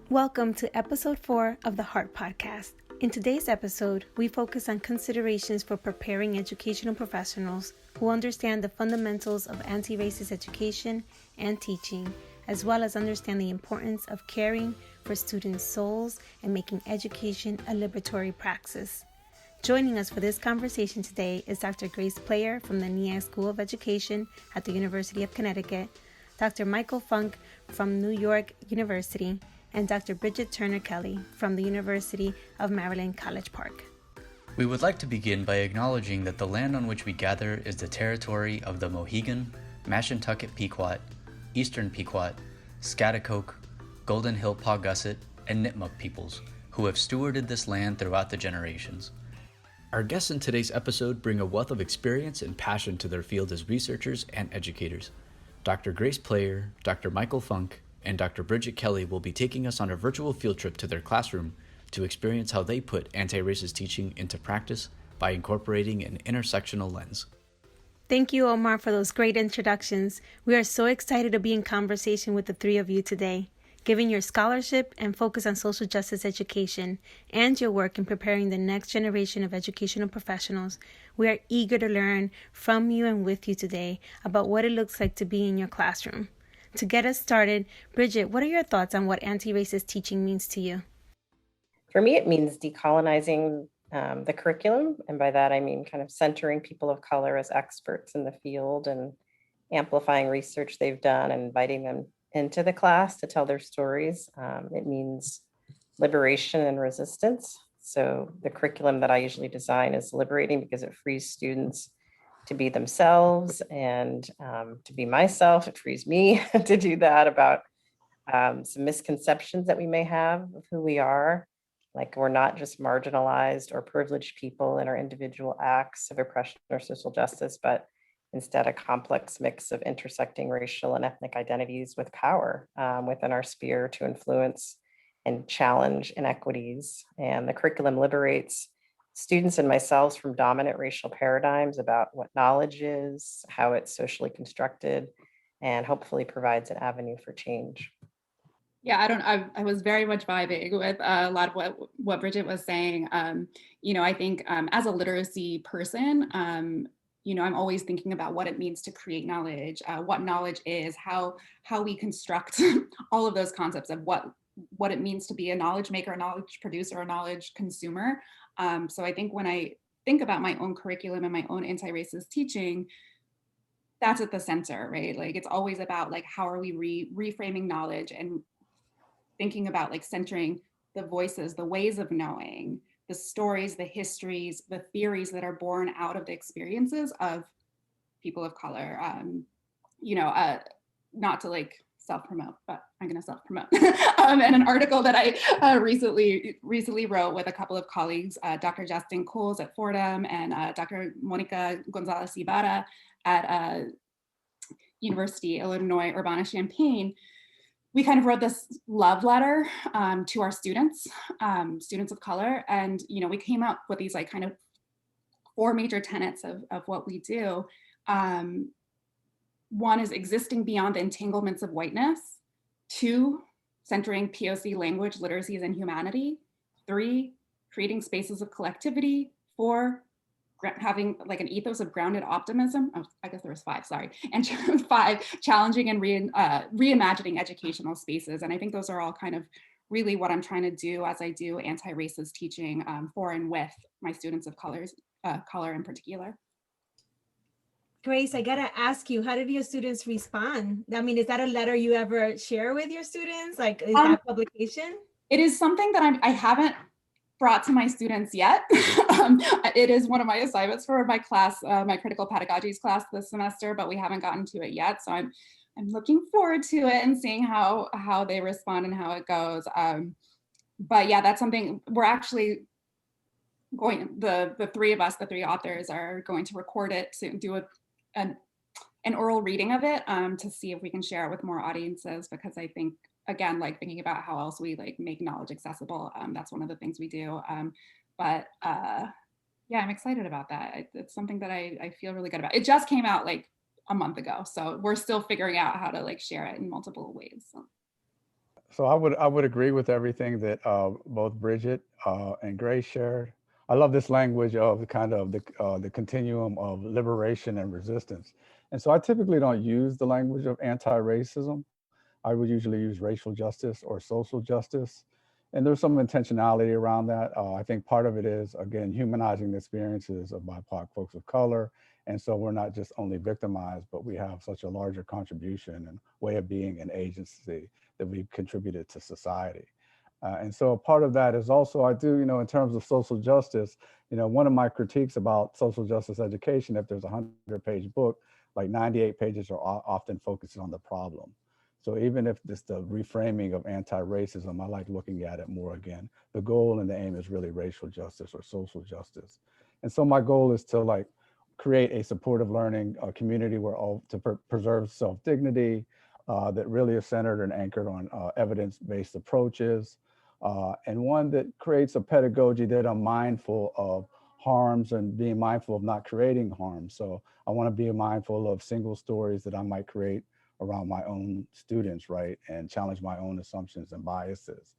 Welcome to episode 4 of the H.E.A.R.T podcast. In today's episode, we focus on considerations for preparing educational professionals who understand the fundamentals of anti-racist education and teaching, as well as understand the importance of caring for students' souls and making education a liberatory praxis. Joining us for this conversation today is Dr. Grace Player from the Neag School of Education at the University of Connecticut, Dr. Michael Funk from New York University, and Dr. Bridget Turner Kelly from the University of Maryland, College Park. We would like to begin by acknowledging that the land on which we gather is the territory of the Mohegan, Mashantucket Pequot, Eastern Pequot, Schaghticoke, Golden Hill Paugussett, and Nipmuc peoples, who have stewarded this land throughout the generations. Our guests in today's episode bring a wealth of experience and passion to their field as researchers and educators. Dr. Grace Player, Dr. Michael Funk, and Dr. Bridget Kelly will be taking us on a virtual field trip to their classroom to experience how they put anti-racist teaching into practice by incorporating an intersectional lens. Thank you, Omar, for those great introductions. We are so excited to be in conversation with the three of you today. Given your scholarship and focus on social justice education and your work in preparing the next generation of educational professionals, we are eager to learn from you and with you today about what it looks like to be in your classroom. To get us started, Bridget, what are your thoughts on what anti-racist teaching means to you? For me, it means decolonizing the curriculum. And by that, I mean kind of centering people of color as experts in the field and amplifying research they've done and inviting them into the class to tell their stories. It means liberation and resistance. So the curriculum that I usually design is liberating because it frees students to be themselves and to be myself. It frees me to do that about some misconceptions that we may have of who we are. Like we're not just marginalized or privileged people in our individual acts of oppression or social justice, but instead a complex mix of intersecting racial and ethnic identities with power within our sphere to influence and challenge inequities. And the curriculum liberates students and myself from dominant racial paradigms about what knowledge is, how it's socially constructed, and hopefully provides an avenue for change. Yeah, I was very much vibing with a lot of what Bridget was saying. I think as a literacy person, I'm always thinking about what it means to create knowledge, what knowledge is, how we construct all of those concepts of what it means to be a knowledge maker, a knowledge producer, a knowledge consumer. So I think when I think about my own curriculum and my own anti-racist teaching, that's at the center, right? Like it's always about like, how are we reframing knowledge and thinking about like centering the voices, the ways of knowing, the stories, the histories, the theories that are born out of the experiences of people of color. Not to like self-promote, but I'm going to self-promote. And an article that I recently wrote with a couple of colleagues, Dr. Justin Coles at Fordham and Dr. Monica Gonzalez Ibarra at University of Illinois Urbana-Champaign. We kind of wrote this love letter to our students of color. And, we came up with these like kind of 4 major tenets of what we do. One is existing beyond the entanglements of whiteness. 2, centering POC language, literacies, and humanity. 3, creating spaces of collectivity. 4, having like an ethos of grounded optimism. Oh, I guess there was 5, sorry. And 5, challenging and reimagining educational spaces. And I think those are all kind of really what I'm trying to do as I do anti-racist teaching for and with my students of color in particular. Grace, I gotta ask you, how did your students respond? I mean, is that a letter you ever share with your students? Like, is that publication? It is something that I haven't brought to my students yet. It is one of my assignments for my class, my critical pedagogies class this semester, but we haven't gotten to it yet. So I'm looking forward to it and seeing how they respond and how it goes. But yeah, that's something we're actually going, the 3 of us, the 3 authors are going to record it to do an oral reading of it to see if we can share it with more audiences, because I think, again, like thinking about how else we like make knowledge accessible, that's one of the things we do. Yeah, I'm excited about that. It's something that I feel really good about. It just came out like a month ago, so we're still figuring out how to like share it in multiple ways. So. So I would agree with everything that both Bridget and Grace shared. I love this language of the continuum of liberation and resistance. And so I typically don't use the language of anti-racism. I would usually use racial justice or social justice. And there's some intentionality around that. I think part of it is, again, humanizing the experiences of BIPOC folks of color. And so we're not just only victimized, but we have such a larger contribution and way of being and agency that we've contributed to society. And so part of that is also, I do, in terms of social justice, one of my critiques about social justice education, if there's a 100-page book, like 98 pages are often focused on the problem. So even if it's the reframing of anti-racism, I like looking at it more again. The goal and the aim is really racial justice or social justice. And so my goal is to like create a supportive learning community where all to preserve self-dignity that really is centered and anchored on evidence-based approaches, and one that creates a pedagogy that I'm mindful of harms and being mindful of not creating harm. So I want to be mindful of single stories that I might create around my own students, right? And challenge my own assumptions and biases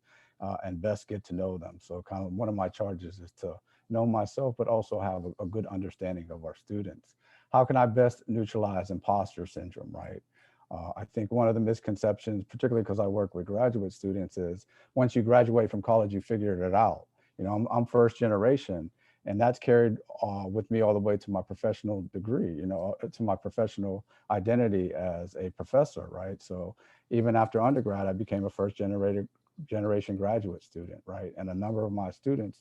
and best get to know them. So kind of one of my charges is to know myself, but also have a good understanding of our students. How can I best neutralize imposter syndrome, right? I think one of the misconceptions, particularly because I work with graduate students, is once you graduate from college, you figured it out. I'm first generation, and that's carried with me all the way to my professional degree, to my professional identity as a professor, right? So even after undergrad, I became a first generation graduate student, right? And a number of my students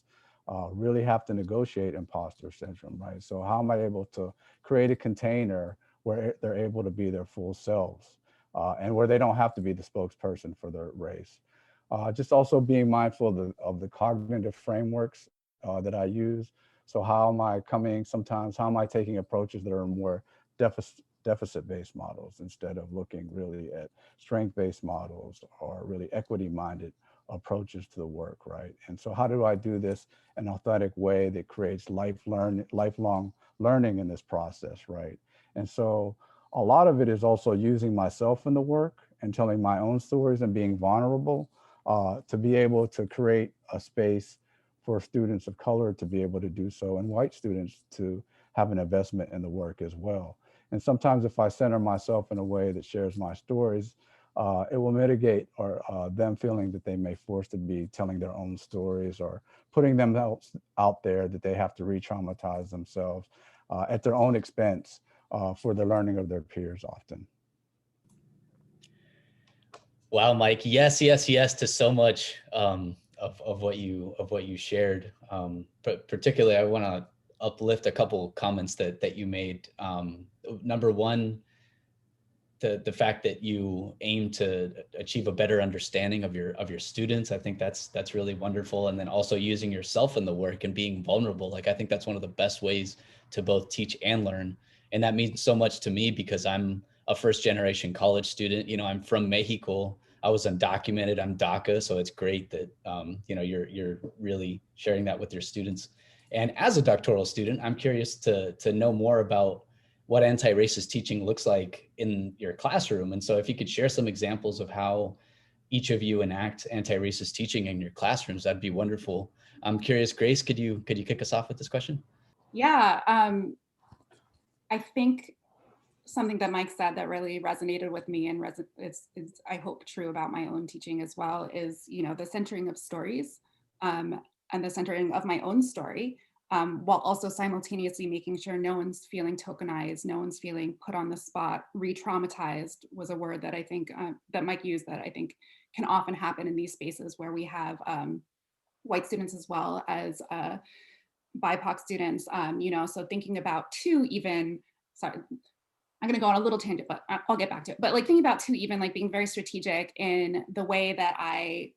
really have to negotiate imposter syndrome, right? So how am I able to create a container where they're able to be their full selves and where they don't have to be the spokesperson for their race? Just also being mindful of the cognitive frameworks that I use. So how am I taking approaches that are more deficit-based models instead of looking really at strength-based models or really equity-minded approaches to the work, right? And so how do I do this in an authentic way that creates lifelong learning in this process, right? And so a lot of it is also using myself in the work and telling my own stories and being vulnerable to be able to create a space for students of color to be able to do so and white students to have an investment in the work as well. And sometimes if I center myself in a way that shares my stories, it will mitigate or them feeling that they may force to be telling their own stories or putting them out there that they have to re-traumatize themselves at their own expense for the learning of their peers often. Wow, Mike. Yes, yes, yes to so much of what you shared. But particularly, I want to uplift a couple comments that you made. Number one, the fact that you aim to achieve a better understanding of your students. I think that's really wonderful. And then also using yourself in the work and being vulnerable. Like I think that's one of the best ways to both teach and learn. And that means so much to me because I'm a first generation college student. I'm from Mexico. I was undocumented. I'm DACA, so it's great that you're really sharing that with your students. And as a doctoral student, I'm curious to know more about what anti-racist teaching looks like in your classroom. And so if you could share some examples of how each of you enact anti-racist teaching in your classrooms, that'd be wonderful. I'm curious, Grace, could you kick us off with this question? Yeah, I think something that Mike said that really resonated with me and it's I hope true about my own teaching as well is, the centering of stories and the centering of my own story, while also simultaneously making sure no one's feeling tokenized, no one's feeling put on the spot. Re-traumatized was a word that I think that Mike used that I think can often happen in these spaces where we have white students as well as BIPOC students, so thinking about sorry, I'm going to go on a little tangent, but I'll get back to it. But like thinking about even like being very strategic in the way that I,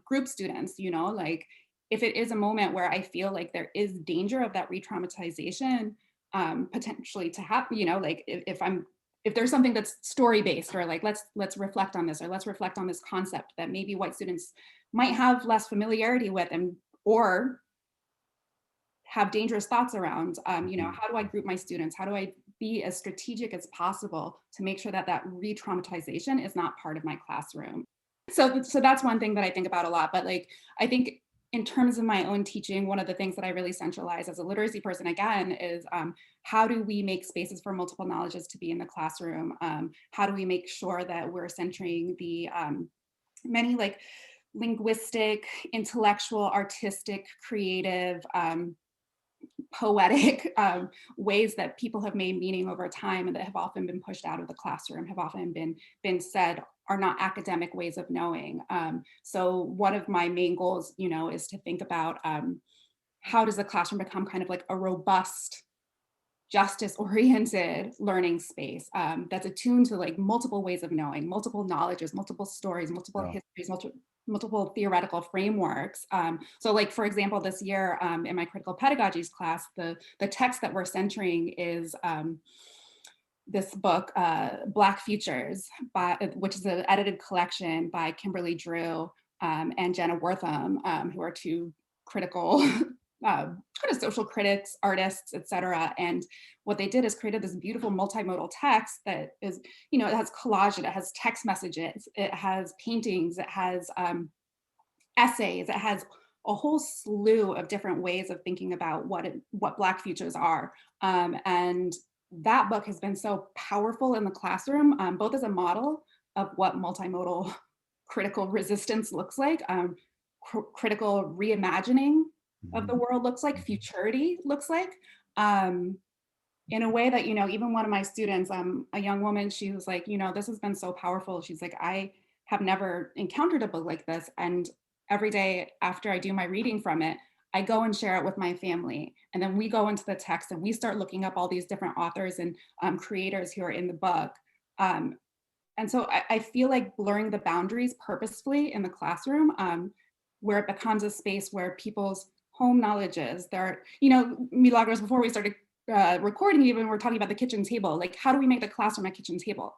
group students, like if it is a moment where I feel like there is danger of that re-traumatization potentially to happen, like if there's something that's story-based or like let's reflect on this or let's reflect on this concept that maybe white students might have less familiarity with or have dangerous thoughts around, how do I group my students? How do I be as strategic as possible to make sure that re-traumatization is not part of my classroom? So that's one thing that I think about a lot. But like, I think in terms of my own teaching, one of the things that I really centralize as a literacy person, again, is how do we make spaces for multiple knowledges to be in the classroom? How do we make sure that we're centering the many like linguistic, intellectual, artistic, creative, poetic ways that people have made meaning over time and that have often been pushed out of the classroom, have often been said are not academic ways of knowing. So one of my main goals, is to think about how does the classroom become kind of like a robust, justice-oriented learning space that's attuned to like multiple ways of knowing, multiple knowledges, multiple stories, multiple histories, multiple theoretical frameworks. So like, for example, this year in my critical pedagogies class, the text that we're centering is this book, Black Futures, which is an edited collection by Kimberly Drew and Jenna Wortham, who are two critical kind of social critics, artists, et cetera. And what they did is created this beautiful multimodal text that is, it has collage, it has text messages, it has paintings, it has essays, it has a whole slew of different ways of thinking about what Black futures are. And that book has been so powerful in the classroom, both as a model of what multimodal critical resistance looks like, critical reimagining of the world looks like, futurity looks like, in a way that, even one of my students, a young woman, she was like, this has been so powerful. She's like, I have never encountered a book like this. And every day after I do my reading from it, I go and share it with my family. And then we go into the text and we start looking up all these different authors and creators who are in the book. And so I feel like blurring the boundaries purposefully in the classroom, where it becomes a space where people's home knowledges, Milagros, before we started recording, even we're talking about the kitchen table, like how do we make the classroom a kitchen table?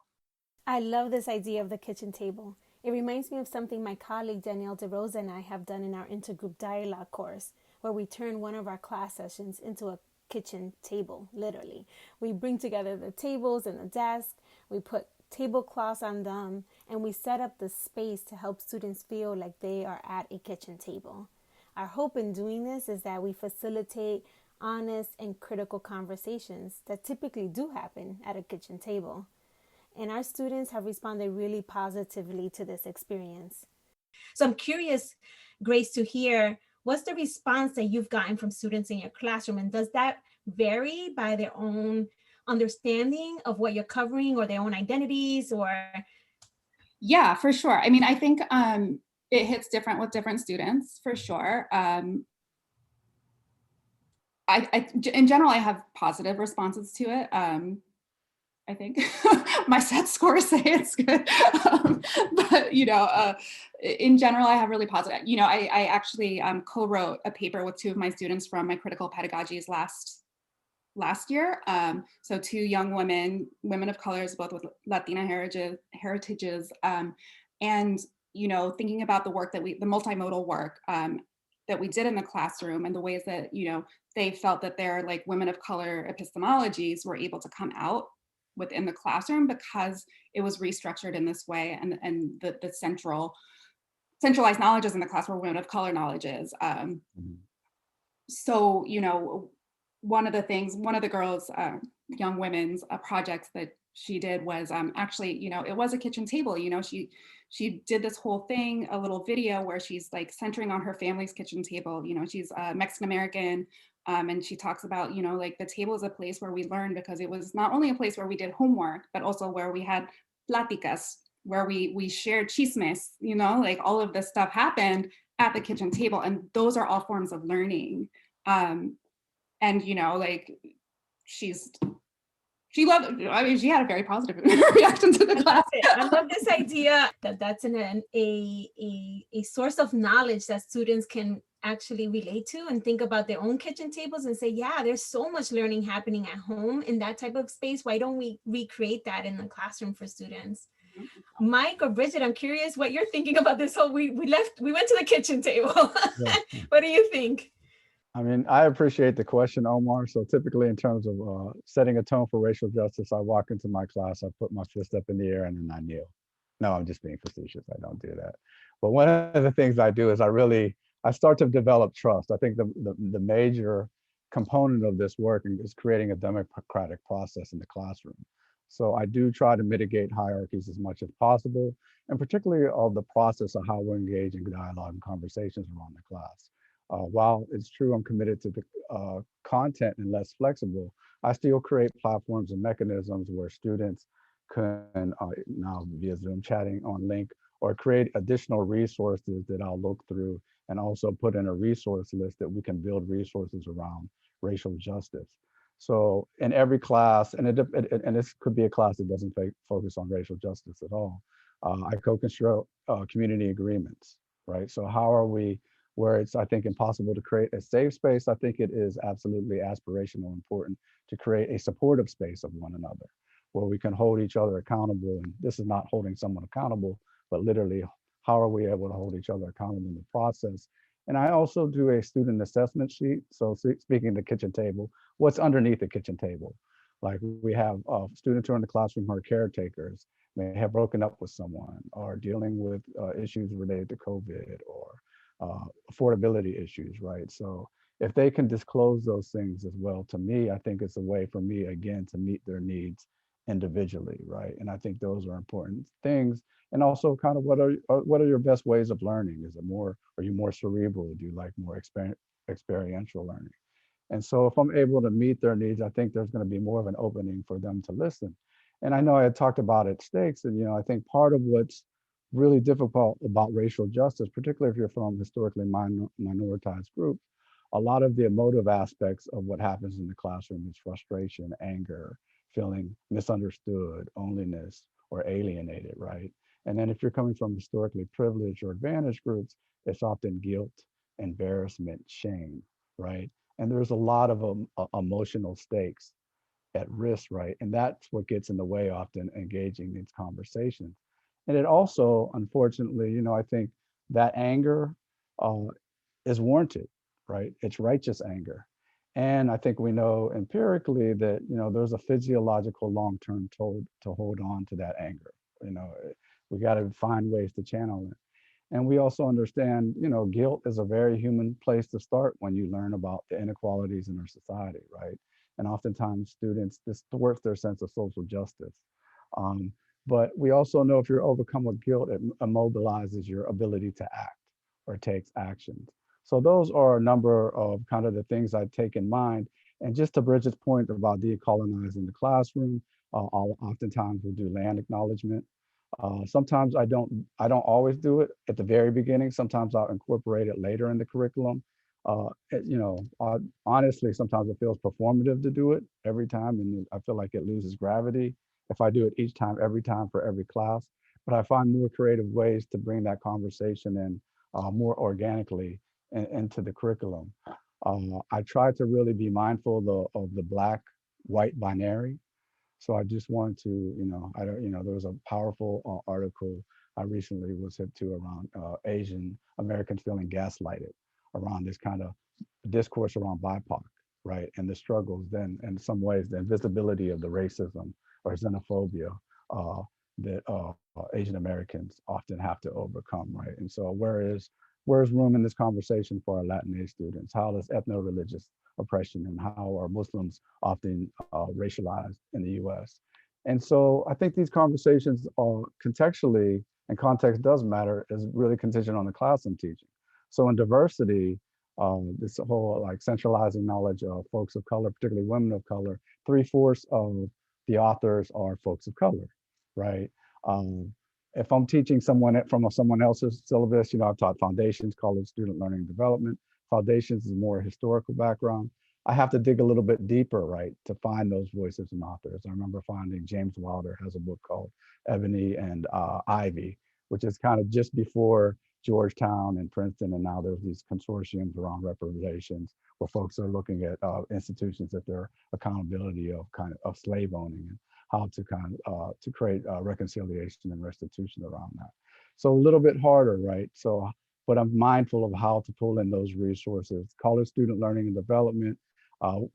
I love this idea of the kitchen table. It reminds me of something my colleague Danielle DeRosa and I have done in our intergroup dialogue course, where we turn one of our class sessions into a kitchen table, literally. We bring together the tables and the desk, we put tablecloths on them, and we set up the space to help students feel like they are at a kitchen table. Our hope in doing this is that we facilitate honest and critical conversations that typically do happen at a kitchen table. And our students have responded really positively to this experience. So I'm curious, Grace, to hear what's the response that you've gotten from students in your classroom, and does that vary by their own understanding of what you're covering or their own identities? Or Yeah, for sure. I mean, I think it hits different with different students, for sure. In general, I have positive responses to it. I think my set scores say it's good, but in general, I have really positive. I actually co-wrote a paper with two of my students from my critical pedagogies last year. So two young women of colors, both with Latina heritages, and thinking about the work that the multimodal work that we did in the classroom, and the ways that they felt that their like women of color epistemologies were able to come out within the classroom because it was restructured in this way, and the centralized knowledges in the class were women of color knowledges. So one of the girls, young women's projects that she did was actually, it was a kitchen table. She did this whole thing, a little video where she's like centering on her family's kitchen table. She's Mexican American, and she talks about, like the table is a place where we learn, because it was not only a place where we did homework, but also where we had pláticas, where we shared chismes, like all of this stuff happened at the kitchen table, and those are all forms of learning. And like she loved it. I mean, she had a very positive reaction to the class. I love this idea that that's a source of knowledge that students can actually relate to and think about their own kitchen tables and say, yeah, there's so much learning happening at home in that type of space. Why don't we recreate that in the classroom for students? Mike or Bridget, I'm curious what you're thinking about this whole, we went to the kitchen table. Yeah. What do you think? I mean, I appreciate the question, Omar. So typically in terms of setting a tone for racial justice, I walk into my class, I put my fist up in the air, and then I kneel. No, I'm just being facetious. I don't do that. But one of the things I do is I start to develop trust. I think the major component of this work is creating a democratic process in the classroom. So I do try to mitigate hierarchies as much as possible, and particularly of the process of how we're engaging dialogue and conversations around the class. While it's true I'm committed to the content and less flexible, I still create platforms and mechanisms where students can now via Zoom chatting on link or create additional resources that I'll look through and also put in a resource list that we can build resources around racial justice. So in every class, and this could be a class that doesn't focus on racial justice at all, I co-construct community agreements, right? So how are we, where it's, I think, impossible to create a safe space, I think it is absolutely aspirational important to create a supportive space of one another where we can hold each other accountable. And this is not holding someone accountable, but literally, how are we able to hold each other accountable in the process? And I also do a student assessment sheet. So speaking of the kitchen table, what's underneath the kitchen table? Like we have students who are in the classroom who are caretakers, may have broken up with someone or dealing with issues related to COVID or affordability issues, right? So if they can disclose those things as well, to me, I think it's a way for me, again, to meet their needs individually, right? And I think those are important things. And also kind of what are your best ways of learning? Is it more, are you more cerebral? Do you like more experiential learning? And so if I'm able to meet their needs, I think there's going to be more of an opening for them to listen. And I know I had talked about it stakes, and I think part of what's really difficult about racial justice, particularly if you're from historically minoritized groups, a lot of the emotive aspects of what happens in the classroom is frustration, anger, feeling misunderstood, loneliness, or alienated, right? And then if you're coming from historically privileged or advantaged groups, it's often guilt, embarrassment, shame, right? And there's a lot of emotional stakes at risk, right? And that's what gets in the way often engaging these conversations. And it also, unfortunately, I think that anger uh, is warranted, right? It's righteous anger. And I think we know empirically that, there's a physiological long-term toll to hold on to that anger. You know, we got to find ways to channel it. And we also understand, guilt is a very human place to start when you learn about the inequalities in our society, right? And oftentimes students distort their sense of social justice. Um, but we also know if you're overcome with guilt, it immobilizes your ability to act or takes actions. So those are a number of kind of the things I take in mind. And just to Bridget's point about decolonizing the classroom, I'll oftentimes will do land acknowledgement. Sometimes I don't always do it at the very beginning. Sometimes I'll incorporate it later in the curriculum. Honestly, sometimes it feels performative to do it every time, and I feel like it loses gravity if I do it each time, every time for every class. But I find more creative ways to bring that conversation in more organically into the curriculum. I try to really be mindful of the black-white binary. So I just wanted to, there was a powerful article I recently was hip to around Asian Americans feeling gaslighted around this kind of discourse around BIPOC, right? And the struggles then, in some ways, the invisibility of the racism or xenophobia that Asian Americans often have to overcome, right? And so where's room in this conversation for our Latinx students? How is ethno-religious oppression and how are Muslims often racialized in the US? And so I think these conversations are contextually, and context does matter, is really contingent on the class I'm teaching. So in diversity, this whole like centralizing knowledge of folks of color, particularly women of color, 3/4 of the authors are folks of color, right? Um, if I'm teaching someone from someone else's syllabus, I've taught foundations, college student learning and development. Foundations is more historical background. I have to dig a little bit deeper, right, to find those voices and authors. I remember finding James Wilder has a book called Ebony and Ivy, which is kind of just before Georgetown and Princeton, and now there's these consortiums around reparations where folks are looking at institutions at their accountability of kind of slave owning and how to kind of to create reconciliation and restitution around that. So a little bit harder, right? So, but I'm mindful of how to pull in those resources. College student learning and development,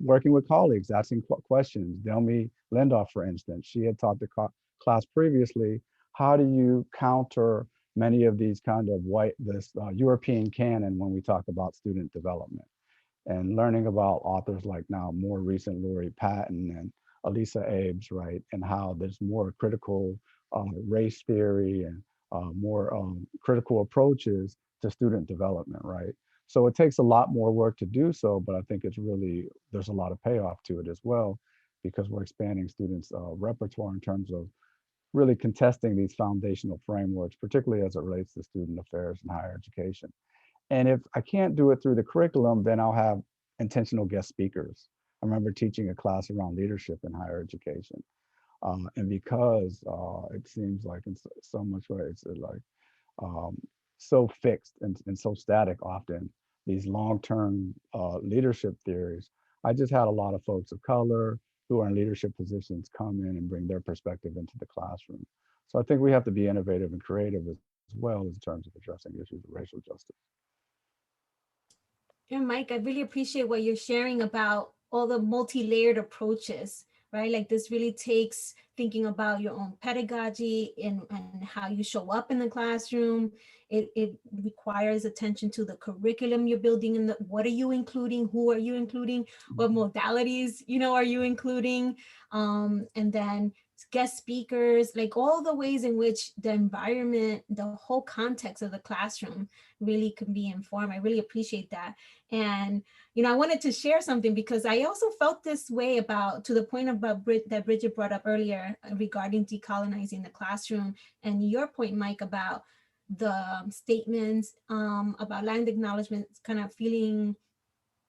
working with colleagues, asking questions. Delmi Lindoff, for instance, she had taught the class previously how do you counter many of these kind of European canon when we talk about student development? And learning about authors like now more recent Laurie Patton and Elisa Abe's, right? And how there's more critical race theory and more critical approaches to student development, right? So it takes a lot more work to do so, but I think there's a lot of payoff to it as well, because we're expanding students' repertoire in terms of really contesting these foundational frameworks, particularly as it relates to student affairs and higher education. And if I can't do it through the curriculum, then I'll have intentional guest speakers. I remember teaching a class around leadership in higher education. And because it seems like in so much way, it's like um, so fixed and so static often, these long-term leadership theories, I just had a lot of folks of color who are in leadership positions come in and bring their perspective into the classroom. So I think we have to be innovative and creative as well as in terms of addressing issues of racial justice. Yeah, Mike, I really appreciate what you're sharing about all the multi-layered approaches, right? Like this really takes thinking about your own pedagogy and how you show up in the classroom. It requires attention to the curriculum you're building and what are you including, who are you including, what modalities, are you including, and then guest speakers, like all the ways in which the environment, the whole context of the classroom really can be informed. I really appreciate that. And, I wanted to share something because I also felt this way to the point about that Bridget brought up earlier regarding decolonizing the classroom, and your point, Mike, about the statements about land acknowledgements kind of feeling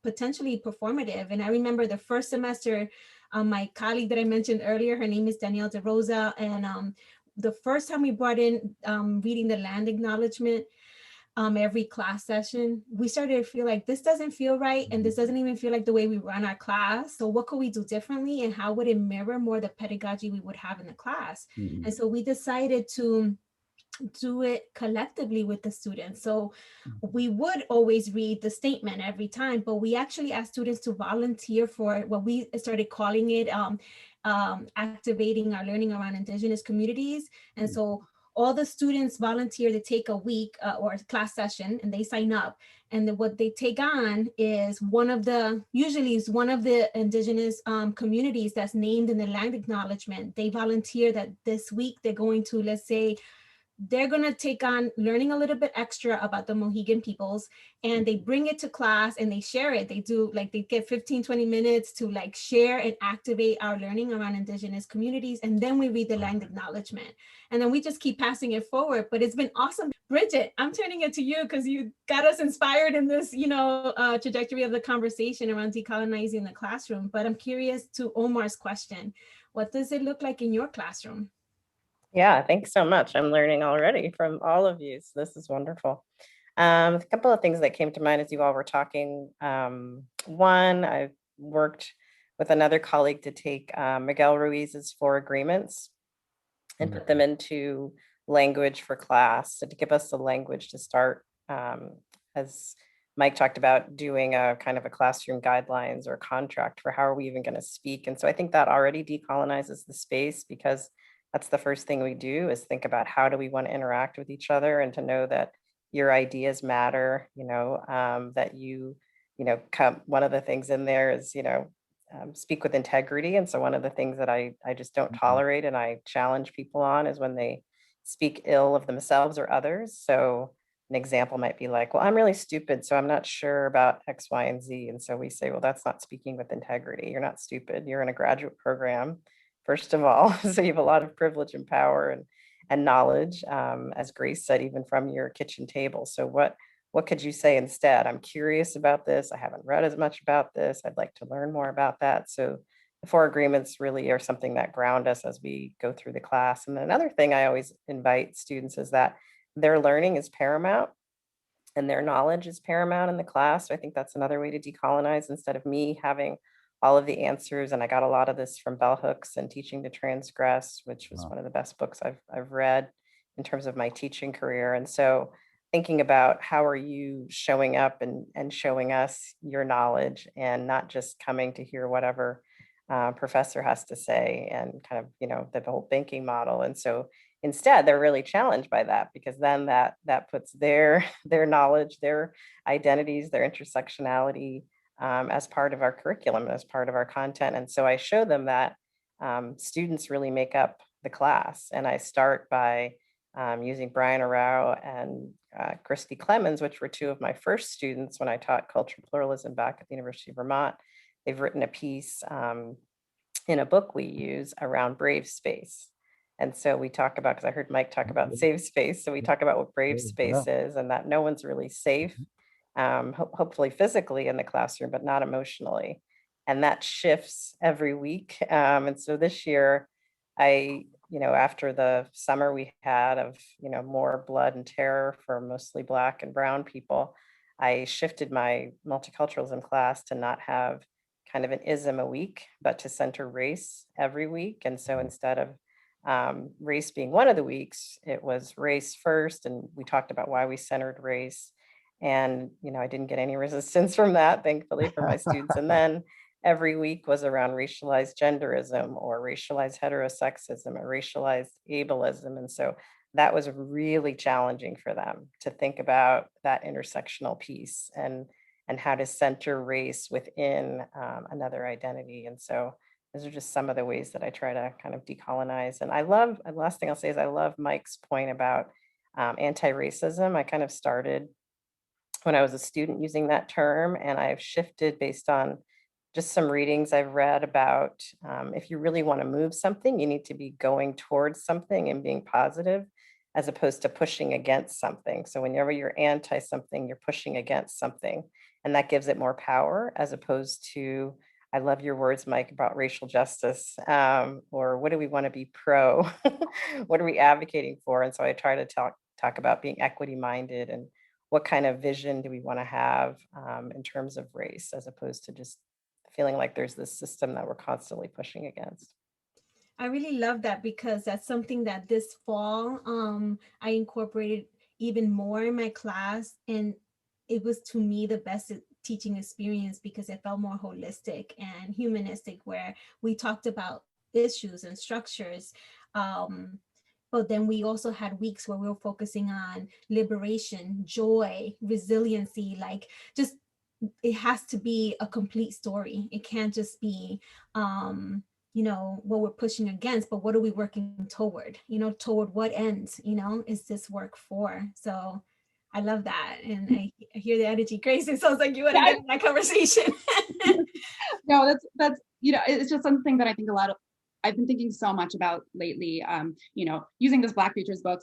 potentially performative. And I remember the first semester, my colleague that I mentioned earlier, her name is Danielle DeRosa, and the first time we brought in reading the land acknowledgement, every class session, we started to feel like this doesn't feel right. And this doesn't even feel like the way we run our class. So what could we do differently? And how would it mirror more the pedagogy we would have in the class? Mm-hmm. And so we decided to do it collectively with the students. So we would always read the statement every time, but we actually asked students to volunteer for what we started calling it activating our learning around Indigenous communities. And so all the students volunteer to take a week or a class session, and they sign up. And then what they take on is usually is one of the Indigenous communities that's named in the land acknowledgement. They volunteer that this week they're going to, let's say, they're going to take on learning a little bit extra about the Mohegan peoples, and they bring it to class and they share it. They do they get 15-20 minutes to share and activate our learning around Indigenous communities. And then we read the land acknowledgement, and then we just keep passing it forward. But it's been awesome. Bridget, I'm turning it to you because you got us inspired in this, trajectory of the conversation around decolonizing the classroom. But I'm curious to Omar's question. What does it look like in your classroom? Yeah, thanks so much. I'm learning already from all of you. So this is wonderful. A couple of things that came to mind as you all were talking. One, I've worked with another colleague to take Miguel Ruiz's 4 agreements and put them into language for class. So to give us the language to start, as Mike talked about, doing a kind of a classroom guidelines or contract for how are we even going to speak. And so I think that already decolonizes the space, because that's the first thing we do is think about how do we want to interact with each other, and to know that your ideas matter, that one of the things in there is, speak with integrity. And so one of the things that I just don't tolerate and I challenge people on is when they speak ill of themselves or others. So an example might be like, well, I'm really stupid, so I'm not sure about X, Y, and Z. And so we say, well, that's not speaking with integrity. You're not stupid. You're in a graduate program, first of all. So you have a lot of privilege and power and knowledge, as Grace said, even from your kitchen table. So what could you say instead? I'm curious about this. I haven't read as much about this. I'd like to learn more about that. So the 4 agreements really are something that ground us as we go through the class. And then another thing I always invite students is that their learning is paramount and their knowledge is paramount in the class. So I think that's another way to decolonize, instead of me having all of the answers. And I got a lot of this from Bell Hooks and Teaching to Transgress, which was one of the best books I've read in terms of my teaching career. And so thinking about how are you showing up and showing us your knowledge, and not just coming to hear whatever professor has to say, and kind of, the whole banking model. And so instead, they're really challenged by that, because then that puts their knowledge, their identities, their intersectionality as part of our curriculum, as part of our content. And so I show them that students really make up the class. And I start by using Brian Arau and Christy Clemens, which were two of my first students when I taught cultural pluralism back at the University of Vermont. They've written a piece in a book we use around brave space. And so we talk about, because I heard Mike talk about safe space. So we talk about what brave space is, and that no one's really safe, hopefully physically in the classroom, but not emotionally. And that shifts every week. And so this year, after the summer we had of, more blood and terror for mostly Black and brown people, I shifted my multiculturalism class to not have kind of an ism a week, but to center race every week. And so instead of race being one of the weeks, it was race first. And we talked about why we centered race. And, I didn't get any resistance from that, thankfully, from my students. And then every week was around racialized genderism or racialized heterosexism or racialized ableism. And so that was really challenging for them to think about that intersectional piece and how to center race within another identity. And so those are just some of the ways that I try to kind of decolonize. And last thing I'll say is I love Mike's point about anti-racism. I kind of started when I was a student using that term, and I've shifted based on just some readings I've read about if you really want to move something, you need to be going towards something and being positive, as opposed to pushing against something. So whenever you're anti something, you're pushing against something, and that gives it more power, as opposed to, I love your words, Mike, about racial justice, or what do we want to be pro? What are we advocating for? And so I try to talk about being equity minded and what kind of vision do we want to have in terms of race, as opposed to just feeling like there's this system that we're constantly pushing against. I really love that, because that's something that this fall I incorporated even more in my class, and it was, to me, the best teaching experience because it felt more holistic and humanistic, where we talked about issues and structures. But then we also had weeks where we were focusing on liberation, joy, resiliency, like just, it has to be a complete story. It can't just be, what we're pushing against, but what are we working toward, toward what ends, is this work for? So I love that. And I hear the energy. Grace, it sounds like you want to get in that conversation. No, that's, it's just something that I think I've been thinking so much about lately. Using this Black Futures book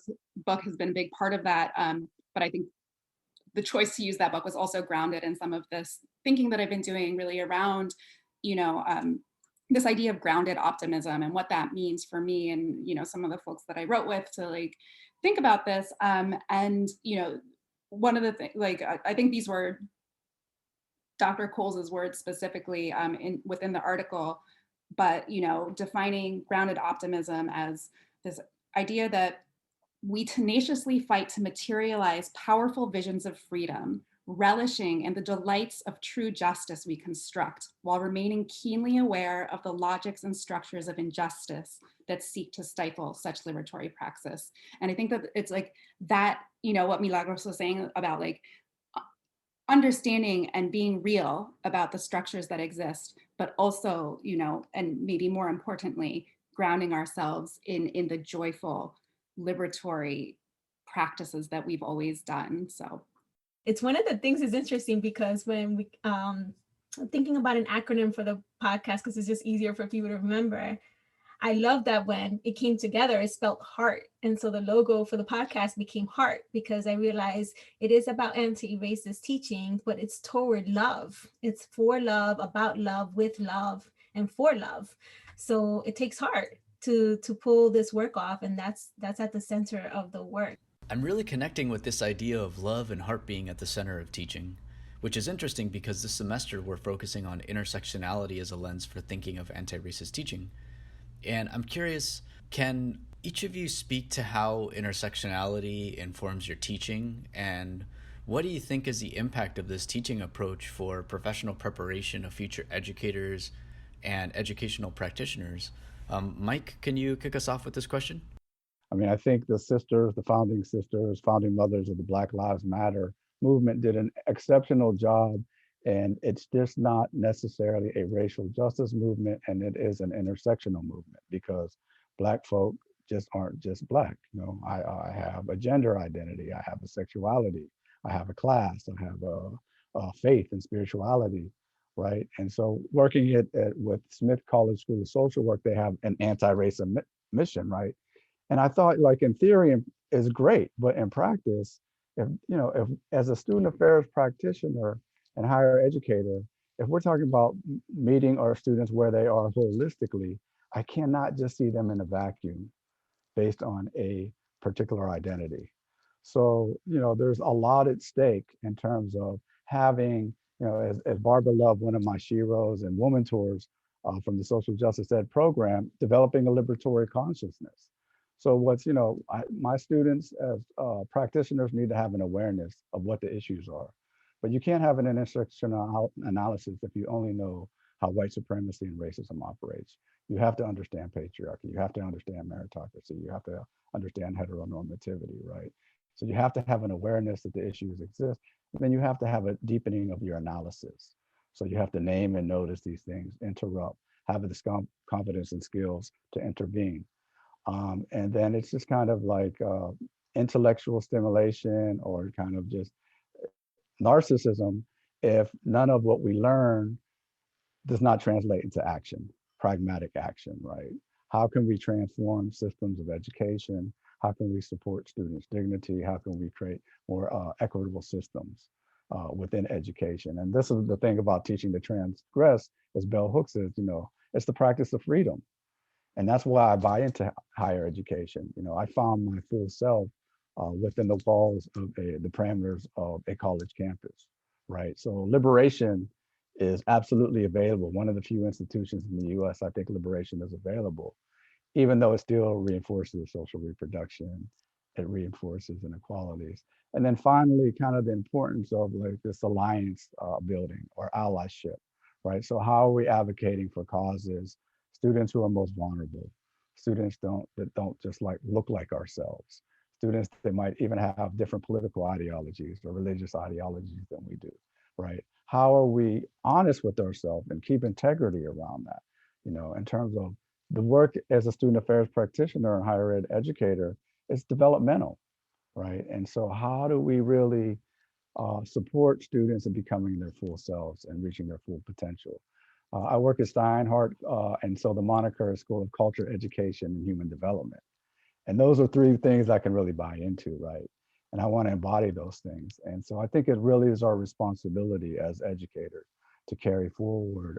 has been a big part of that. But I think the choice to use that book was also grounded in some of this thinking that I've been doing really around, this idea of grounded optimism and what that means for me and, some of the folks that I wrote with to think about this. And, one of the things, I think these were Dr. Coles's words specifically within the article, but, defining grounded optimism as this idea that we tenaciously fight to materialize powerful visions of freedom, relishing in the delights of true justice we construct, while remaining keenly aware of the logics and structures of injustice that seek to stifle such liberatory praxis. And I think that it's that, what Milagros was saying about understanding and being real about the structures that exist, but also, and maybe more importantly, grounding ourselves in the joyful, liberatory practices that we've always done. So it's one of the things is interesting, because when we thinking about an acronym for the podcast, because it's just easier for people to remember, I love that when it came together, it spelled heart. And so the logo for the podcast became Heart, because I realized it is about anti-racist teaching, but it's toward love. It's for love, about love, with love, and for love. So it takes heart to pull this work off, and that's at the center of the work. I'm really connecting with this idea of love and heart being at the center of teaching, which is interesting because this semester we're focusing on intersectionality as a lens for thinking of anti-racist teaching. And I'm curious, can each of you speak to how intersectionality informs your teaching, and what do you think is the impact of this teaching approach for professional preparation of future educators and educational practitioners? Mike, can you kick us off with this question? I mean, I think the sisters, the founding sisters, founding mothers of the Black Lives Matter movement did an exceptional job. And it's just not necessarily a racial justice movement, and it is an intersectional movement because Black folk just aren't just Black. You know, I have a gender identity, I have a sexuality, I have a class, I have a faith and spirituality, right? And so working with Smith College School of Social Work, they have an anti-racist mission, right? And I thought, like, in theory is great, but in practice, if as a student affairs practitioner and higher educator, if we're talking about meeting our students where they are holistically, I cannot just see them in a vacuum based on a particular identity. So, there's a lot at stake in terms of having, as Barbara loved, one of my sheroes and woman tours from the social justice ed program, developing a liberatory consciousness. So my students as practitioners need to have an awareness of what the issues are. But you can't have an intersectional analysis if you only know how white supremacy and racism operates. You have to understand patriarchy. You have to understand meritocracy. You have to understand heteronormativity, right? So you have to have an awareness that the issues exist. And then you have to have a deepening of your analysis. So you have to name and notice these things, interrupt, have the competence and skills to intervene. And then it's just kind of like intellectual stimulation or kind of just narcissism if none of what we learn does not translate into action, pragmatic action, right? How can we transform systems of education? How can we support students' dignity? How can we create more equitable systems within education? And this is the thing about teaching to transgress, as Bell Hooks says, it's the practice of freedom. And that's why I buy into higher education. I found my full self within the walls of the parameters of a college campus, right? So liberation is absolutely available. One of the few institutions in the US, I think liberation is available, even though it still reinforces social reproduction, it reinforces inequalities. And then finally, kind of the importance of like this alliance building or allyship, right? So how are we advocating for causes, students who are most vulnerable, students that don't just like look like ourselves, students that might even have different political ideologies or religious ideologies than we do, right? How are we honest with ourselves and keep integrity around that, in terms of the work as a student affairs practitioner and higher ed educator is developmental, right? And so how do we really support students in becoming their full selves and reaching their full potential? I work at Steinhardt, and so the moniker is School of Culture, Education, and Human Development. And those are three things I can really buy into, right? And I want to embody those things. And so I think it really is our responsibility as educators to carry forward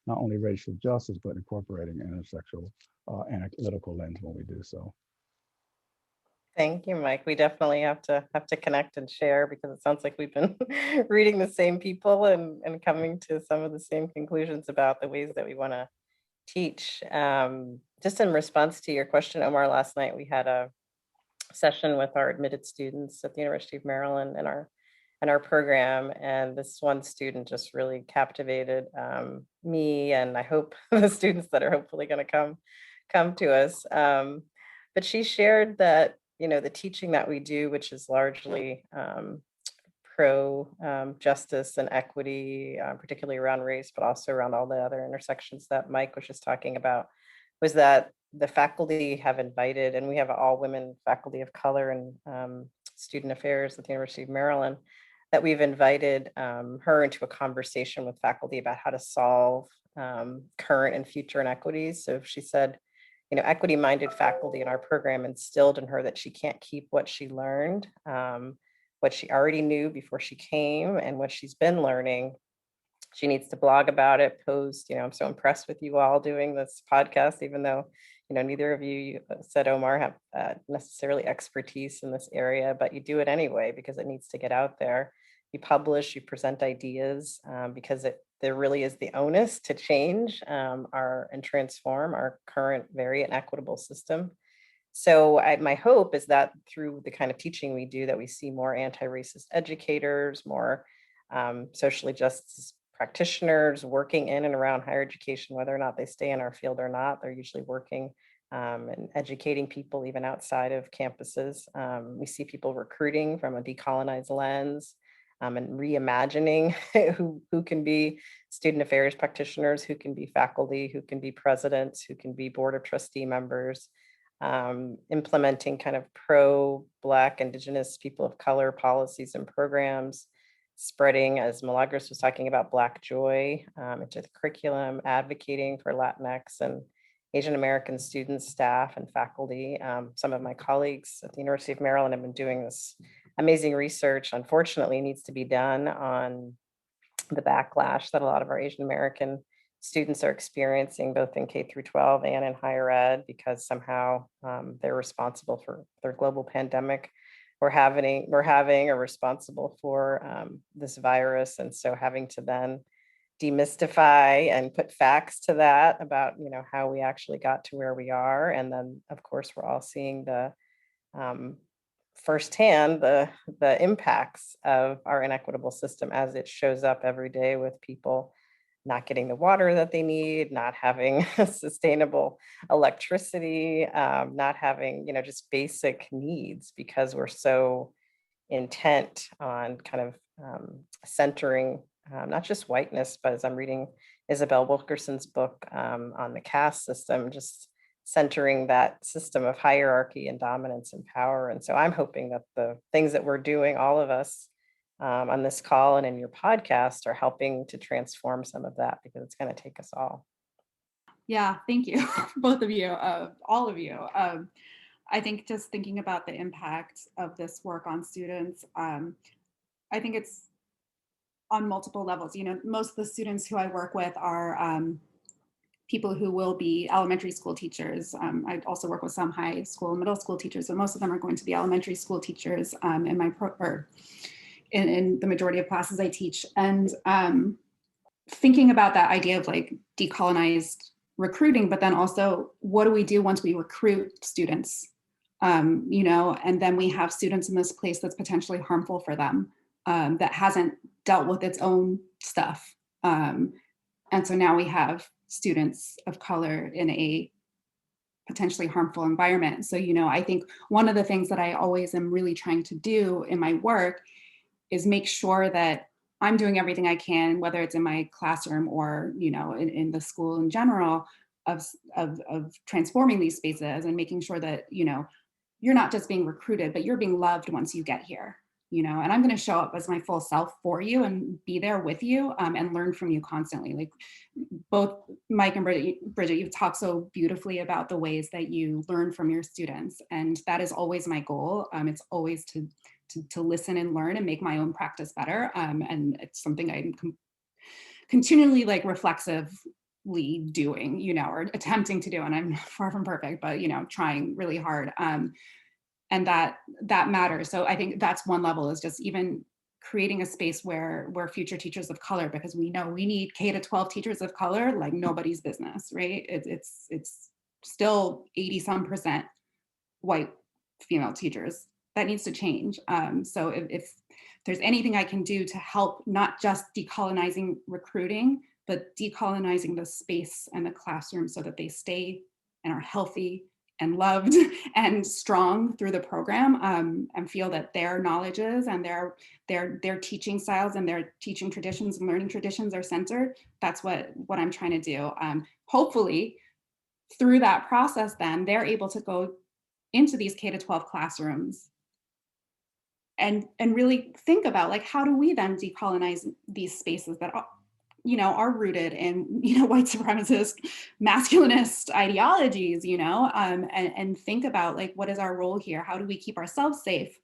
not only racial justice, but incorporating intersectional analytical lens when we do so. Thank you, Mike. We definitely have to connect and share because it sounds like we've been reading the same people and coming to some of the same conclusions about the ways that we want to teach. Just in response to your question, Omar, last night we had a session with our admitted students at the University of Maryland in our program, and this one student just really captivated me, and I hope the students that are hopefully going to come to us. But she shared that the teaching that we do, which is largely pro justice and equity, particularly around race, but also around all the other intersections that Mike was just talking about, was that the faculty have invited, and we have all women faculty of color and student affairs at the University of Maryland, that we've invited her into a conversation with faculty about how to solve current and future inequities. So she said, equity-minded faculty in our program instilled in her that she can't keep what she learned, what she already knew before she came, and what she's been learning. She needs to blog about it, post. I'm so impressed with you all doing this podcast, even though, neither of you said, Omar, have necessarily expertise in this area, but you do it anyway because it needs to get out there. You publish, you present ideas because there really is the onus to change and transform our current very inequitable system. So my hope is that through the kind of teaching we do, that we see more anti-racist educators, more socially justice practitioners working in and around higher education, whether or not they stay in our field or not. They're usually working and educating people even outside of campuses. We see people recruiting from a decolonized lens, and reimagining who can be student affairs practitioners, who can be faculty, who can be presidents, who can be board of trustee members, implementing kind of pro-Black, Indigenous, people of color policies and programs, spreading, as Milagros was talking about, Black joy into the curriculum, advocating for Latinx and Asian American students, staff, and faculty. Some of my colleagues at the University of Maryland have been doing this amazing research, unfortunately, needs to be done on the backlash that a lot of our Asian American students are experiencing, both in K through 12 and in higher ed, because somehow they're responsible for their global pandemic. We're having or responsible for this virus, and so having to then demystify and put facts to that about, you know, how we actually got to where we are. And then, of course, we're all seeing the firsthand the impacts of our inequitable system as it shows up every day, with people not getting the water that they need, not having sustainable electricity, not having, you know, just basic needs, because we're so intent on kind of centering not just whiteness, but as I'm reading Isabel Wilkerson's book on the caste system, just centering that system of hierarchy and dominance and power. And so I'm hoping that the things that we're doing, all of us on this call and in your podcast, are helping to transform some of that, because it's going to take us all. Yeah, thank you, both of you, all of you. I think just thinking about the impact of this work on students, I think it's on multiple levels. You know, most of the students who I work with are people who will be elementary school teachers. I also work with some high school and middle school teachers, but most of them are going to be elementary school teachers in the majority of classes I teach. And thinking about that idea of like decolonized recruiting, but then also what do we do once we recruit students? You know, and then we have students in this place that's potentially harmful for them, that hasn't dealt with its own stuff. And so now we have students of color in a potentially harmful environment. So, you know, I think one of the things that I always am really trying to do in my work is make sure that I'm doing everything I can, whether it's in my classroom or, you know, in the school in general, of transforming these spaces and making sure that, you know, you're not just being recruited, but you're being loved once you get here, you know, and I'm going to show up as my full self for you and be there with you and learn from you constantly. Like both Mike and Bridget, you've talked so beautifully about the ways that you learn from your students. And that is always my goal. It's always to listen and learn and make my own practice better. And it's something I'm continually like reflexively doing, you know, or attempting to do. And I'm far from perfect, but, you know, trying really hard. And that matters. So I think that's one level, is just even creating a space where future teachers of color, because we know we need K to 12 teachers of color like nobody's business, right? It's still 80% white female teachers. That needs to change. So if there's anything I can do to help not just decolonizing recruiting, but decolonizing the space and the classroom so that they stay and are healthy and loved and strong through the program, and feel that their knowledges and their teaching styles and their teaching traditions and learning traditions are centered. That's what I'm trying to do. Hopefully through that process, then they're able to go into these K to 12 classrooms and really think about, like, how do we then decolonize these spaces that are, you know, are rooted in, you know, white supremacist, masculinist ideologies, you know, and think about, like, what is our role here? How do we keep ourselves safe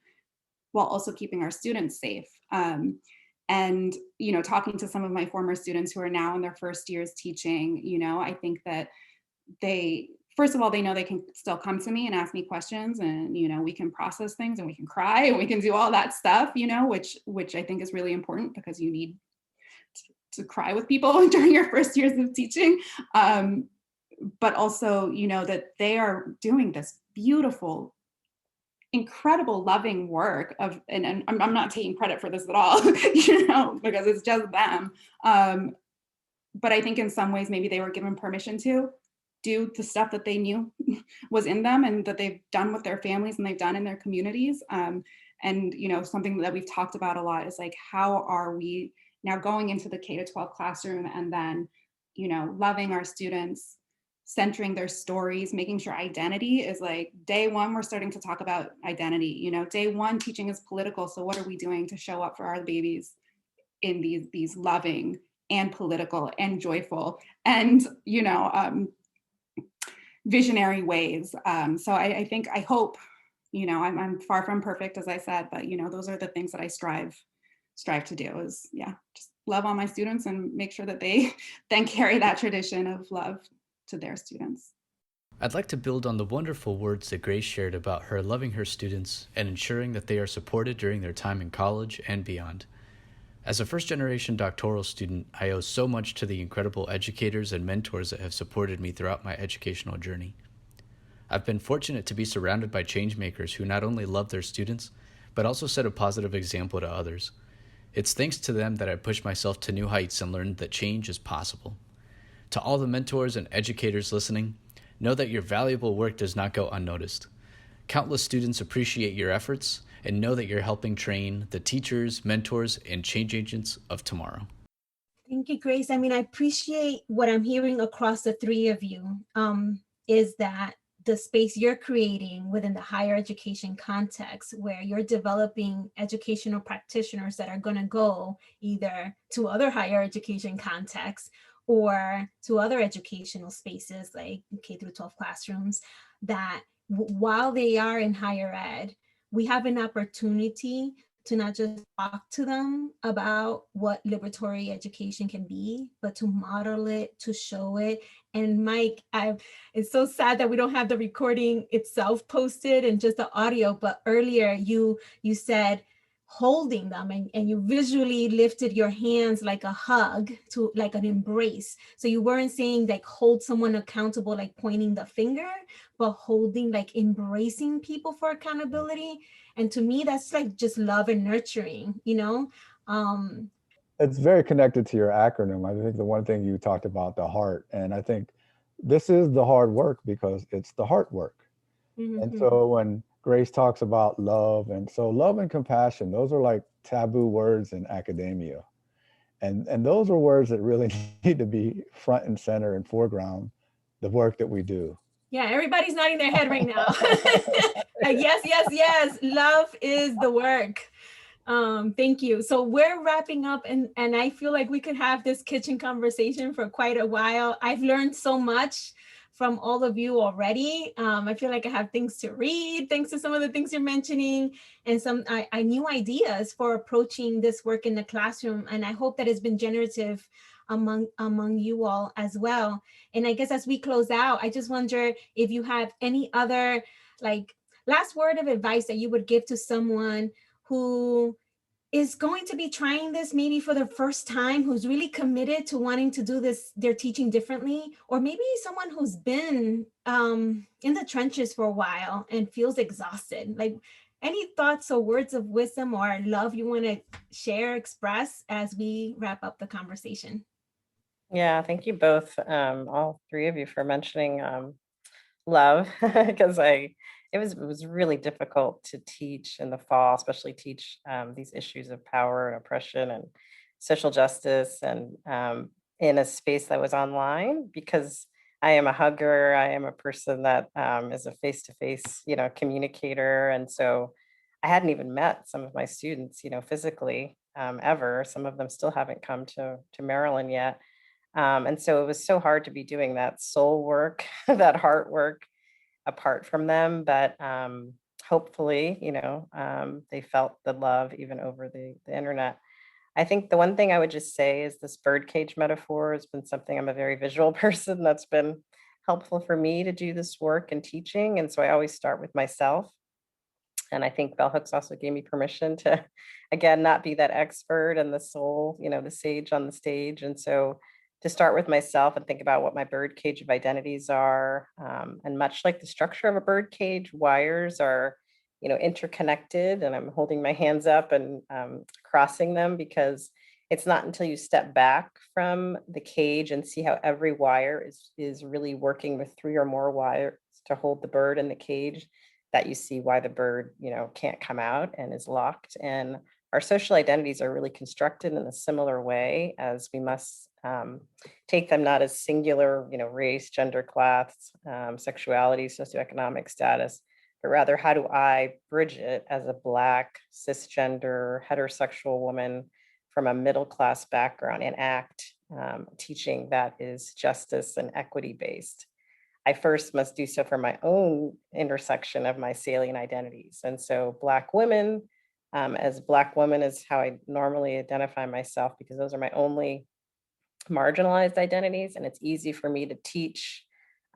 while also keeping our students safe? And, you know, talking to some of my former students who are now in their first years teaching, you know, I think that first of all, they know they can still come to me and ask me questions, and, you know, we can process things and we can cry and we can do all that stuff, you know, which I think is really important, because you need to cry with people during your first years of teaching. But also, you know, that they are doing this beautiful, incredible, loving work of, and I'm not taking credit for this at all, you know, because it's just them. But I think in some ways, maybe they were given permission to, do the stuff that they knew was in them and that they've done with their families and they've done in their communities. And, you know, something that we've talked about a lot is like, how are we now going into the K-12 classroom and then, you know, loving our students, centering their stories, making sure identity is like day one, we're starting to talk about identity, you know, day one teaching is political. So what are we doing to show up for our babies in these loving and political and joyful and, you know, visionary ways. So I think, I hope, you know, I'm far from perfect, as I said, but, you know, those are the things that I strive to do is, yeah, just love all my students and make sure that they then carry that tradition of love to their students. I'd like to build on the wonderful words that Grace shared about her loving her students and ensuring that they are supported during their time in college and beyond. As a first-generation doctoral student, I owe so much to the incredible educators and mentors that have supported me throughout my educational journey. I've been fortunate to be surrounded by changemakers who not only love their students, but also set a positive example to others. It's thanks to them that I pushed myself to new heights and learned that change is possible. To all the mentors and educators listening, know that your valuable work does not go unnoticed. Countless students appreciate your efforts and know that you're helping train the teachers, mentors, and change agents of tomorrow. Thank you, Grace. I mean, I appreciate what I'm hearing across the three of you, is that the space you're creating within the higher education context, where you're developing educational practitioners that are going to go either to other higher education contexts or to other educational spaces like K through 12 classrooms, that while they are in higher ed, we have an opportunity to not just talk to them about what liberatory education can be, but to model it, to show it. And Mike, it's so sad that we don't have the recording itself posted and just the audio, but earlier you said holding them and you visually lifted your hands like a hug, to like an embrace. So you weren't saying like hold someone accountable, like pointing the finger, but holding, like embracing people for accountability. And to me, that's like just love and nurturing, you know? It's very connected to your acronym. I think the one thing you talked about, the heart, and I think this is the hard work because it's the heart work. Mm-hmm. And so when Grace talks about love, and so love and compassion, those are like taboo words in academia. And those are words that really need to be front and center and foreground the work that we do. Yeah, everybody's nodding their head right now. Yes, yes, yes. Love is the work. Thank you. So we're wrapping up, and I feel like we could have this kitchen conversation for quite a while. I've learned so much from all of you already. I feel like I have things to read, thanks to some of the things you're mentioning, and some I new ideas for approaching this work in the classroom. And I hope that it's been generative among you all as well. And I guess as we close out, I just wonder if you have any other like last word of advice that you would give to someone who is going to be trying this maybe for the first time, who's really committed to wanting to do this, their teaching differently, or maybe someone who's been in the trenches for a while and feels exhausted. Like, any thoughts or words of wisdom or love you want to share, express as we wrap up the conversation? Yeah, thank you both, all three of you, for mentioning love, because it was really difficult to teach in the fall, especially teach these issues of power and oppression and social justice, and in a space that was online, because I am a hugger. I am a person that is a face-to-face, communicator, and so I hadn't even met some of my students, physically, ever. Some of them still haven't come to Maryland yet. And so it was so hard to be doing that soul work, that heart work apart from them. But hopefully, they felt the love even over the internet. I think the one thing I would just say is this birdcage metaphor has been something. I'm a very visual person. That's been helpful for me to do this work and teaching. And so I always start with myself. And I think bell hooks also gave me permission to, again, not be that expert and the soul, the sage on the stage. And so to start with myself and think about what my bird cage of identities are. And much like the structure of a bird cage, wires are, interconnected, and I'm holding my hands up and crossing them because it's not until you step back from the cage and see how every wire is really working with 3 or more wires to hold the bird in the cage that you see why the bird, can't come out and is locked. And our social identities are really constructed in a similar way, as we must take them not as singular, race, gender, class, sexuality, socioeconomic status, but rather how do I, Bridget, as a Black, cisgender, heterosexual woman from a middle class background, enact teaching that is justice and equity based. I first must do so for my own intersection of my salient identities. And so Black women, as Black woman is how I normally identify myself, because those are my only marginalized identities. And it's easy for me to teach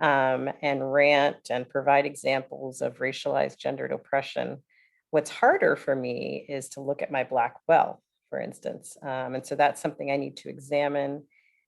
and rant and provide examples of racialized gendered oppression. What's harder for me is to look at my Black wealth, for instance. And so that's something I need to examine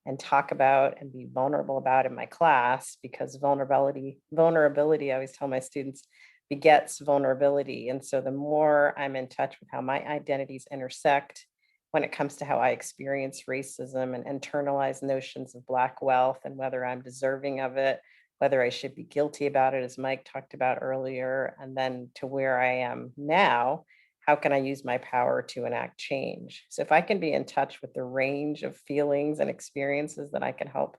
and talk about and be vulnerable about in my class, because vulnerability, I always tell my students, begets vulnerability. And so the more I'm in touch with how my identities intersect when it comes to how I experience racism and internalized notions of Black wealth and whether I'm deserving of it, whether I should be guilty about it, as Mike talked about earlier, and then to where I am now, how can I use my power to enact change? So if I can be in touch with the range of feelings and experiences, that I can help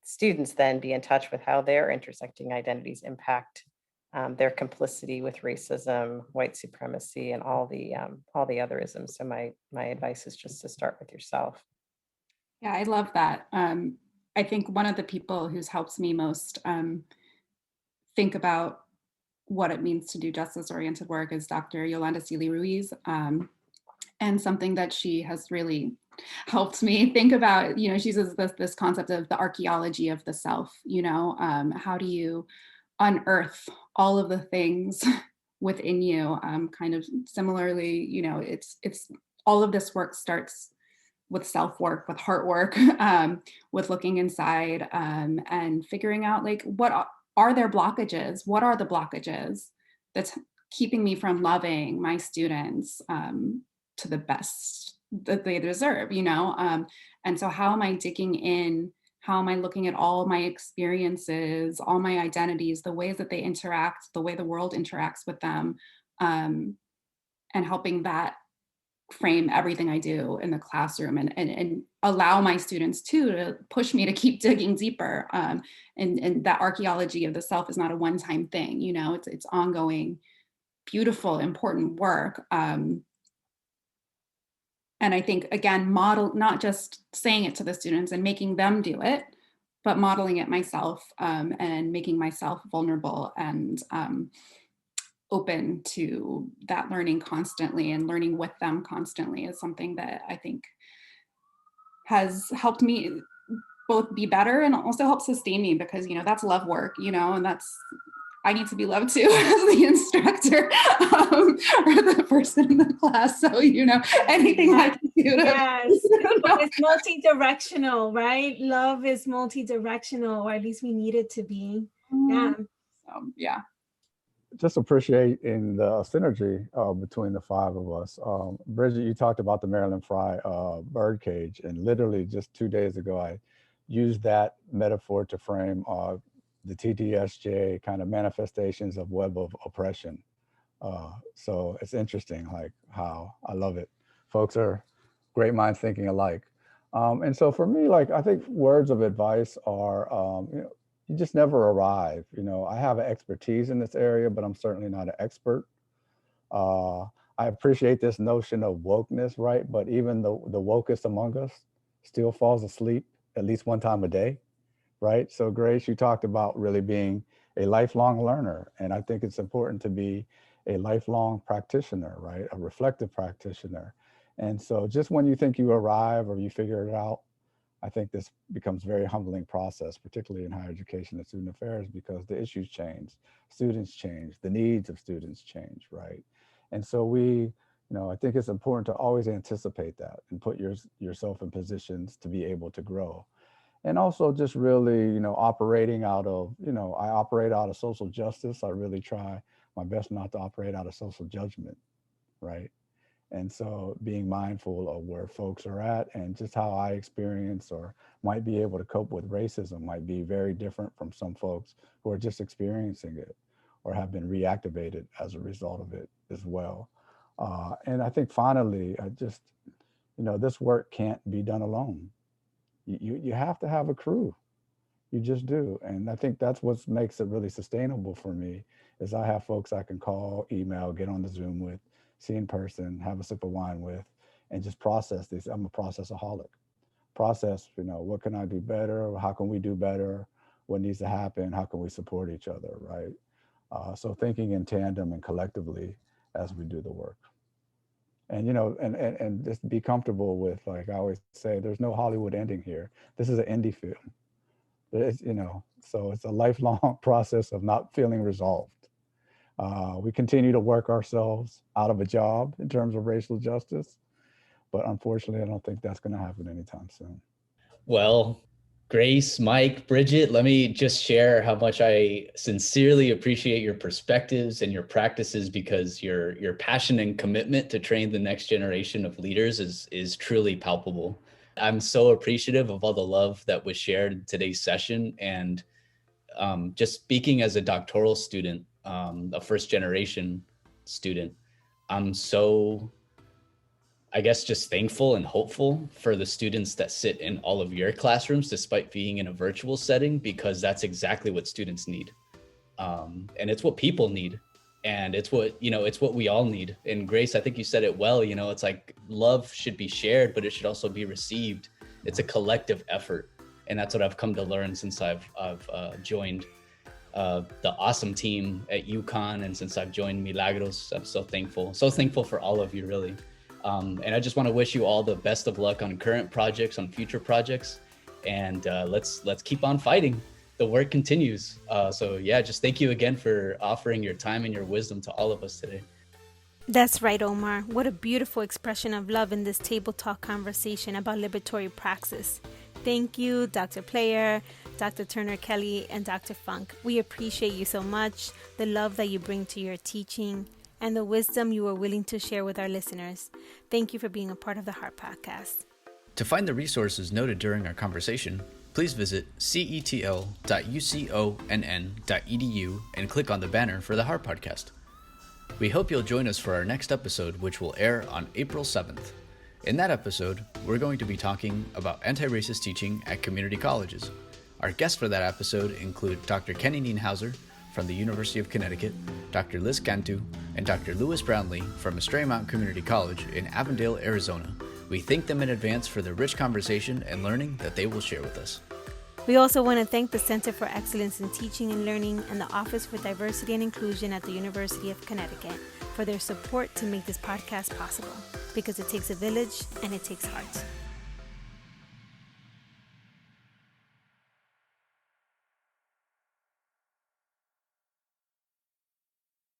students then be in touch with how their intersecting identities impact their complicity with racism, white supremacy, and all the other isms. So my advice is just to start with yourself. Yeah, I love that. I think one of the people who's helped me most think about what it means to do justice-oriented work is Dr. Yolanda Sealy-Ruiz. And something that she has really helped me think about, she says this concept of the archaeology of the self, how do you unearth all of the things within you? Kind of similarly, it's all of this work starts with self-work, with heart work, with looking inside and figuring out what are their blockages? What are the blockages that's keeping me from loving my students to the best that they deserve, and so how am I digging in? How am I looking at all my experiences, all my identities, the ways that they interact, the way the world interacts with them, and helping that frame everything I do in the classroom, and allow my students too to push me to keep digging deeper. And that archaeology of the self is not a one-time thing, it's ongoing, beautiful, important work. And I think, again, model, not just saying it to the students and making them do it, but modeling it myself and making myself vulnerable and open to that learning constantly, and learning with them constantly is something that I think has helped me both be better and also help sustain me, because, that's love work, and I need to be loved too as the instructor or the person in the class. So, anything I can do to. Yes, it's multi-directional, right? Love is multi-directional, or at least we need it to be. Yeah. So, yeah. Just appreciating the synergy between the 5 of us. Bridget, you talked about the Maryland Fry bird cage, and literally just 2 days ago, I used that metaphor to frame the TDSJ kind of manifestations of web of oppression. So it's interesting, how I love it. Folks are great minds thinking alike. And so for me, I think words of advice are, you just never arrive. I have an expertise in this area, but I'm certainly not an expert. I appreciate this notion of wokeness, right? But even the wokest among us still falls asleep at least one time a day, right? So Grace, you talked about really being a lifelong learner. And I think it's important to be a lifelong practitioner, right? A reflective practitioner. And so just when you think you arrive or you figure it out, I think this becomes a very humbling process, particularly in higher education and student affairs, because the issues change, students change, the needs of students change, right? And so I think it's important to always anticipate that and put yourself in positions to be able to grow. And also just really, operating out of, I operate out of social justice. I really try my best not to operate out of social judgment, right? And so being mindful of where folks are at and just how I experience or might be able to cope with racism might be very different from some folks who are just experiencing it or have been reactivated as a result of it as well. And I think finally, this work can't be done alone. You have to have a crew. You just do. And I think that's what makes it really sustainable for me is I have folks I can call, email, get on the Zoom with, see in person, have a sip of wine with, and just process these. I'm a processaholic. Process, what can I do better? How can we do better? What needs to happen? How can we support each other, right? So thinking in tandem and collectively as we do the work. And, and just be comfortable with, like I always say, there's no Hollywood ending here. This is an indie film. It's, so it's a lifelong process of not feeling resolved. We continue to work ourselves out of a job in terms of racial justice, but unfortunately, I don't think that's going to happen anytime soon. Well, Grace, Mike, Bridget, let me just share how much I sincerely appreciate your perspectives and your practices, because your passion and commitment to train the next generation of leaders is truly palpable. I'm so appreciative of all the love that was shared in today's session. And just speaking as a doctoral student, a first generation student, I'm so, I guess, just thankful and hopeful for the students that sit in all of your classrooms, despite being in a virtual setting, because that's exactly what students need. And it's what people need. And it's what we all need. And Grace, I think you said it well, it's like love should be shared, but it should also be received. It's a collective effort. And that's what I've come to learn since I've joined the awesome team at UConn. And since I've joined Milagros, I'm so thankful for all of you, really. And I just want to wish you all the best of luck on current projects, on future projects, and let's keep on fighting. The work continues. So yeah, just thank you again for offering your time and your wisdom to all of us today. That's right, Omar. What a beautiful expression of love in this table talk conversation about liberatory praxis. Thank you, Dr. Player, Dr. Turner Kelly, and Dr. Funk. We appreciate you so much, the love that you bring to your teaching, and the wisdom you are willing to share with our listeners. Thank you for being a part of the H.E.A.R.T podcast. To find the resources noted during our conversation, please visit cetl.uconn.edu and click on the banner for the H.E.A.R.T podcast. We hope you'll join us for our next episode, which will air on April 7th. In that episode, we're going to be talking about anti-racist teaching at community colleges. Our guests for that episode include Dr. Kenny Nienhauser from the University of Connecticut, Dr. Liz Cantu, and Dr. Lewis Brownlee from Estrella Community College in Avondale, Arizona. We thank them in advance for the rich conversation and learning that they will share with us. We also want to thank the Center for Excellence in Teaching and Learning and the Office for Diversity and Inclusion at the University of Connecticut for their support to make this podcast possible, because it takes a village and it takes heart.